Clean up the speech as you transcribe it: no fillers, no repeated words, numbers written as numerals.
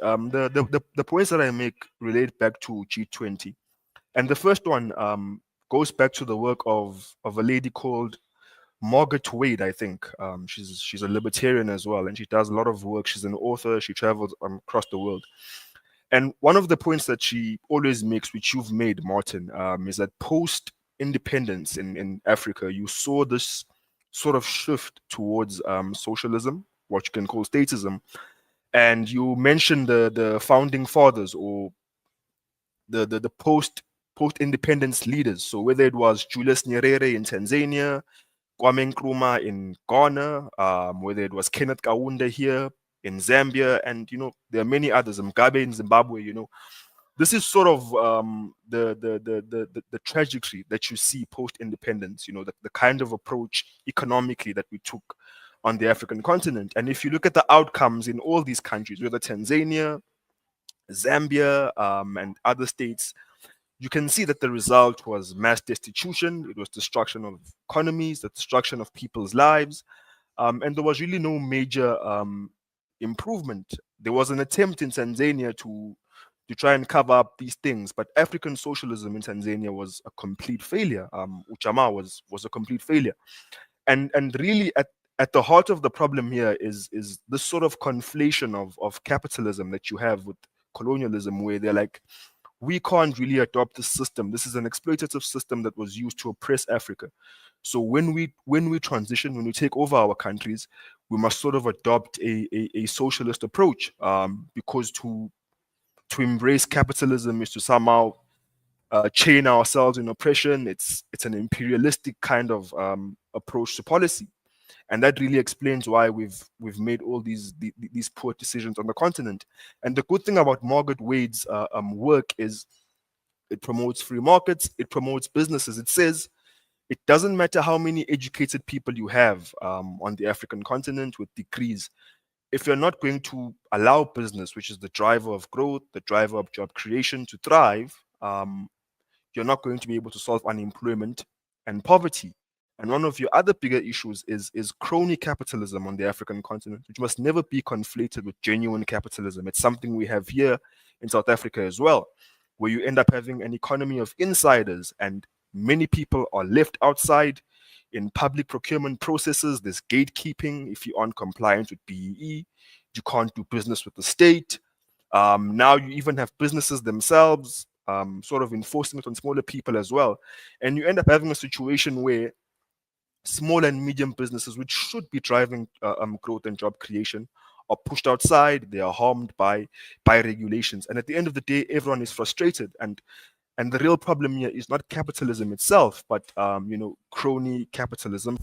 The points that I make relate back to G20, and the first one goes back to the work of a lady called Margaret Wade, I think. She's a libertarian as well, and she does a lot of work. She's an author. She travels across the world. And one of the points that she always makes, which you've made, Martin, is that post independence in Africa, you saw this sort of shift towards socialism, what you can call statism. And you mentioned the founding fathers, or the post independence leaders. So whether it was Julius Nyerere in Tanzania, Kwame Nkrumah in Ghana, whether it was Kenneth Kaunda here in Zambia, and there are many others, Mugabe in Zimbabwe. This is sort of the trajectory that you see post independence. The kind of approach economically that we took on the African continent. And if you look at the outcomes in all these countries, whether Tanzania, Zambia, and other states, you can see that the result was mass destitution. It was destruction of economies, the destruction of people's lives, and there was really no major improvement. There was an attempt in Tanzania to try and cover up these things, but African socialism in Tanzania was a complete failure. Ujamaa was a complete failure, and really at the heart of the problem here is this sort of conflation of capitalism that you have with colonialism, where they're like, we can't really adopt this system. This is an exploitative system that was used to oppress Africa. So when we transition, when we take over our countries, we must sort of adopt a socialist approach, because to embrace capitalism is to somehow chain ourselves in oppression. It's an imperialistic kind of approach to policy, and that really explains why we've made all these poor decisions on the continent. And the good thing about Margaret Wade's work is it promotes free markets, it promotes businesses. It says it doesn't matter how many educated people you have on the African continent with degrees. If you're not going to allow business, which is the driver of growth, the driver of job creation, to thrive, you're not going to be able to solve unemployment and poverty. And one of your other bigger issues is crony capitalism on the African continent, which must never be conflated with genuine capitalism. It's something we have here in South Africa as well, where you end up having an economy of insiders, and many people are left outside in public procurement processes. There's gatekeeping. If you aren't compliant with BEE, you can't do business with the state. Now you even have businesses themselves sort of enforcing it on smaller people as well. And you end up having a situation where small and medium businesses, which should be driving growth and job creation, are pushed outside. They are harmed by regulations. And at the end of the day, everyone is frustrated. And the real problem here is not capitalism itself, but crony capitalism.